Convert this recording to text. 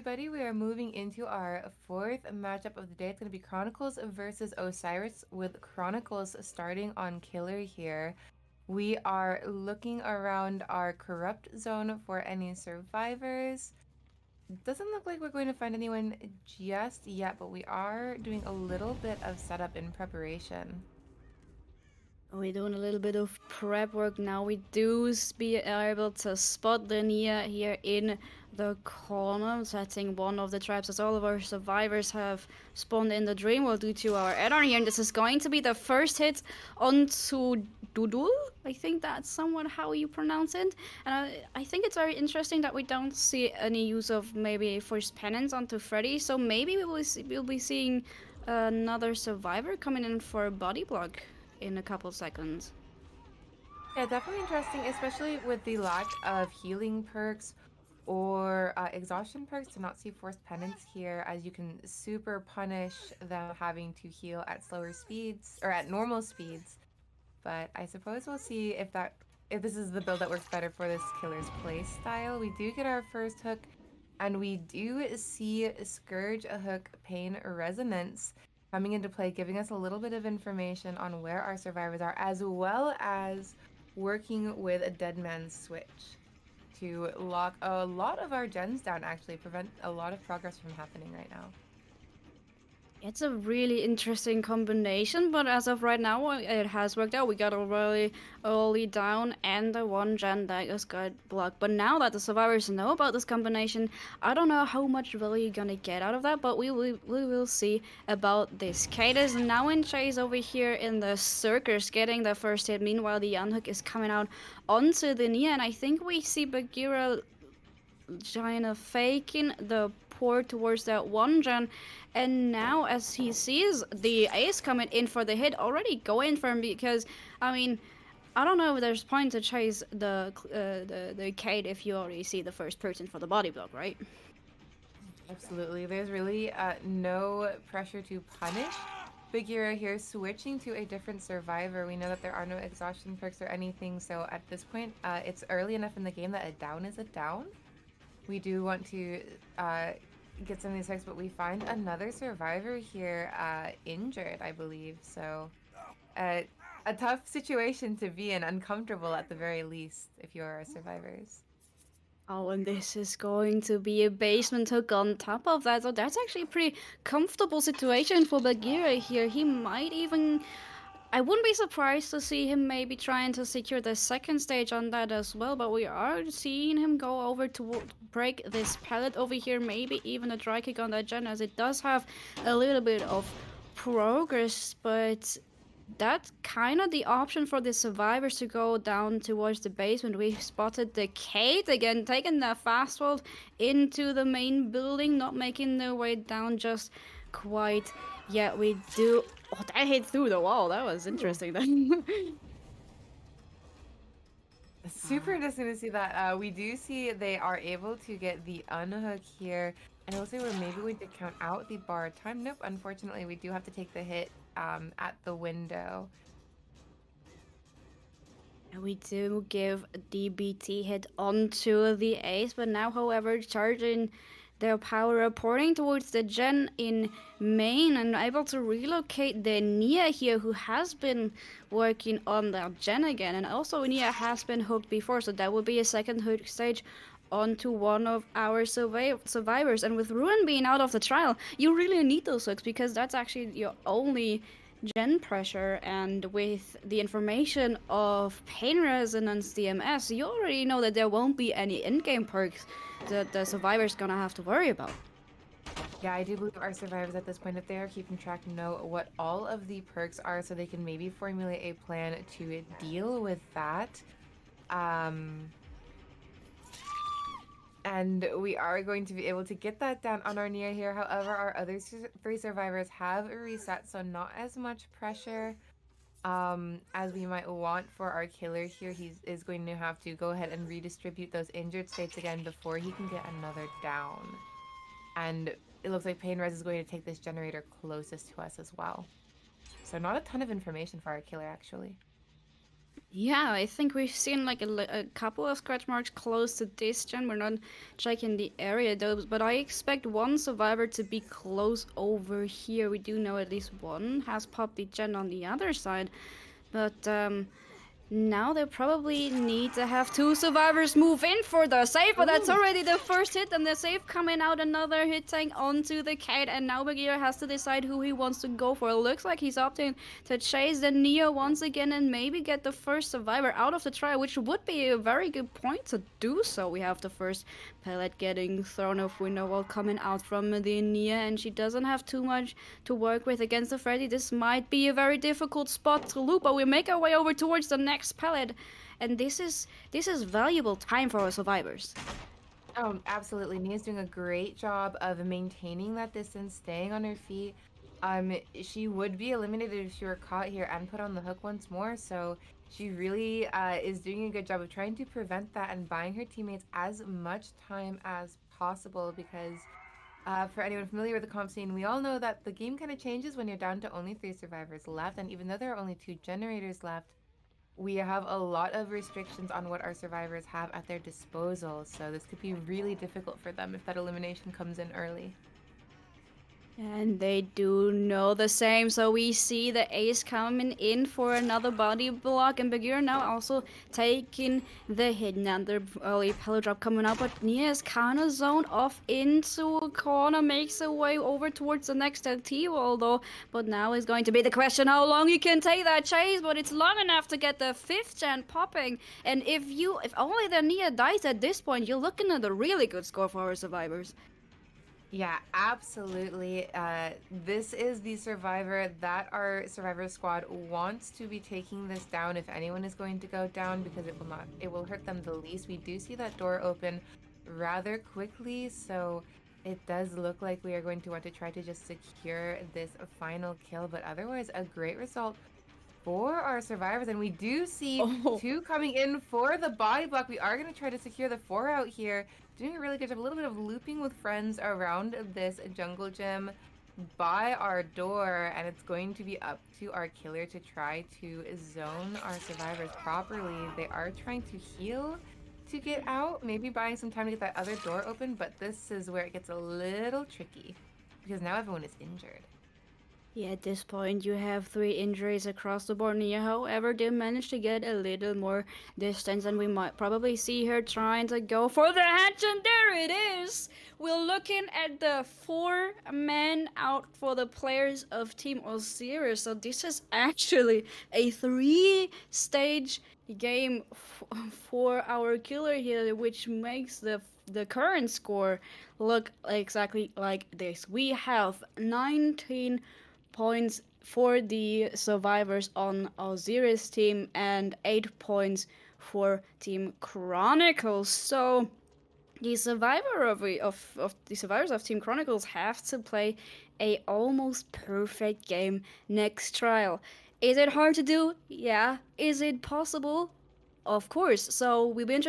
everybody. We are moving into our fourth matchup of the day. It's going to be Chronicles versus Osiris, with Chronicles starting on killer here. We are looking around our corrupt zone for any survivors. Doesn't look like we're going to find anyone just yet, but we are doing a little bit of setup in preparation. We're doing a little bit of prep work now. We do be able to spot the Nia here in the corner, setting one of the traps as all of our survivors have spawned in the dream world due to our add-on here. And this is going to be the first hit onto Dudul. I think that's somewhat how you pronounce it. And I think it's very interesting that we don't see any use of maybe first penance onto Freddy. So maybe we'll be seeing another survivor coming in for a body block in a couple seconds. Yeah, definitely interesting, especially with the lack of healing perks or exhaustion perks, to not see forced penance here, as you can super punish them having to heal at slower speeds or at normal speeds. But I suppose we'll see if this is the build that works better for this killer's play style. We do get our first hook, and we do see Scourge a hook Pain Resonance coming into play, giving us a little bit of information on where our survivors are, as well as working with a Dead Man's Switch to lock a lot of our gens down, actually prevent a lot of progress from happening right now. It's a really interesting combination, but as of right now, it has worked out. We got a really early down and the one gen that just got blocked. But now that the survivors know about this combination, I don't know how much really you're gonna get out of that, but we will see about this. Kate is now in chase over here in the circus, getting the first hit. Meanwhile, the unhook is coming out onto the Nia, and I think we see Bagheera kind of faking the port towards that one gen, and now as he sees the ace coming in for the hit, already going for him, because I mean, I don't know if there's point to chase the Kate if you already see the first person for the body block, right? Absolutely. There's really no pressure to punish Bagheera here, switching to a different survivor. We know that there are no exhaustion perks or anything, so at this point, it's early enough in the game that a down is a down. We do want to get some of these hooks, but we find another survivor here injured, I believe. So a tough situation to be in, uncomfortable at the very least, if you are survivors. Oh, and this is going to be a basement hook on top of that. So that's actually a pretty comfortable situation for Bagheera here. He might even, I wouldn't be surprised to see him maybe trying to secure the second stage on that as well, but we are seeing him go over to break this pallet over here, maybe even a dry kick on that gen, as it does have a little bit of progress, but that's kind of the option for the survivors to go down towards the basement. We spotted the Kate again, taking the fast world into the main building, not making their way down just quite yet. We do. Oh, that hit through the wall. That was interesting then. Super interesting to see that. We do see they are able to get the unhook here. And we'll see where maybe we did count out the bar time. Nope, unfortunately, we do have to take the hit at the window. And we do give DBT hit onto the ace, but now, however, charging their power reporting towards the gen in main and able to relocate the Nia here, who has been working on that gen again, and also Nia has been hooked before, so that would be a second hook stage onto one of our survivors. And with Ruin being out of the trial, you really need those hooks, because that's actually your only gen pressure, and with the information of Pain Resonance DMS, you already know that there won't be any in-game perks that the survivor's gonna have to worry about. Yeah, I do believe our survivors at this point, if they are keeping track, know what all of the perks are, so they can maybe formulate a plan to deal with that. And we are going to be able to get that down on our Nia here. However, our other three survivors have reset, so not as much pressure as we might want for our killer here. He is going to have to go ahead and redistribute those injured states again before he can get another down. And it looks like Pain Res is going to take this generator closest to us as well. So not a ton of information for our killer, actually. Yeah, I think we've seen like a couple of scratch marks close to this gen. We're not checking the area though, but I expect one survivor to be close over here. We do know at least one has popped the gen on the other side, but now they probably need to have two survivors move in for the save, but that's Ooh. already the first hit, and the save coming out, another hit tank onto the Kate, and now Bagheera has to decide who he wants to go for. It looks like he's opting to chase the Neo once again and maybe get the first survivor out of the trial, which would be a very good point to do so. We have the first pellet getting thrown off window wall coming out from the Nia, and she doesn't have too much to work with against the Freddy. This might be a very difficult spot to loop, but we make our way over towards the next pellet, and this is valuable time for our survivors. Oh, absolutely. Nia's doing a great job of maintaining that distance, staying on her feet. She would be eliminated if she were caught here and put on the hook once more. So she really is doing a good job of trying to prevent that and buying her teammates as much time as possible. Because for anyone familiar with the comp scene, we all know that the game kind of changes when you're down to only 3 survivors left. And even though there are only 2 generators left, we have a lot of restrictions on what our survivors have at their disposal, so this could be really difficult for them if that elimination comes in early. And they do know the same, so we see the ace coming in for another body block, and Bagheera now also taking the hit. Another early pellet drop coming up, but Nia is kind of zoned off into a corner, makes her way over towards the next LT wall though, but now is going to be the question how long you can take that chase, but it's long enough to get the 5th gen popping, and if only the Nia dies at this point, you're looking at a really good score for our survivors. Yeah, absolutely. This is the survivor that our survivor squad wants to be taking this down if anyone is going to go down, because it will hurt them the least. We do see that door open rather quickly, so it does look like we are going to want to try to just secure this final kill, but otherwise a great result for our survivors. And we do see 2 coming in for the body block. We are going to try to secure the 4 out here. Doing a really good job. A little bit of looping with friends around this jungle gym by our door. And it's going to be up to our killer to try to zone our survivors properly. They are trying to heal to get out. Maybe buying some time to get that other door open. But this is where it gets a little tricky, because now everyone is injured. Yeah, at this point you have 3 injuries across the board. Nia, however, did manage to get a little more distance, and we might probably see her trying to go for the hatch, and there it is! We're looking at the 4 men out for the players of Team Osiris, so this is actually a 3-stage game for our killer here, which makes the current score look exactly like this. We have 19 points for the survivors on Osiris team and 8 points for Team Chronicles. So the survivors of Team Chronicles have to play a almost perfect game next trial. Is it hard to do? Yeah. Is it possible? Of course. So we've been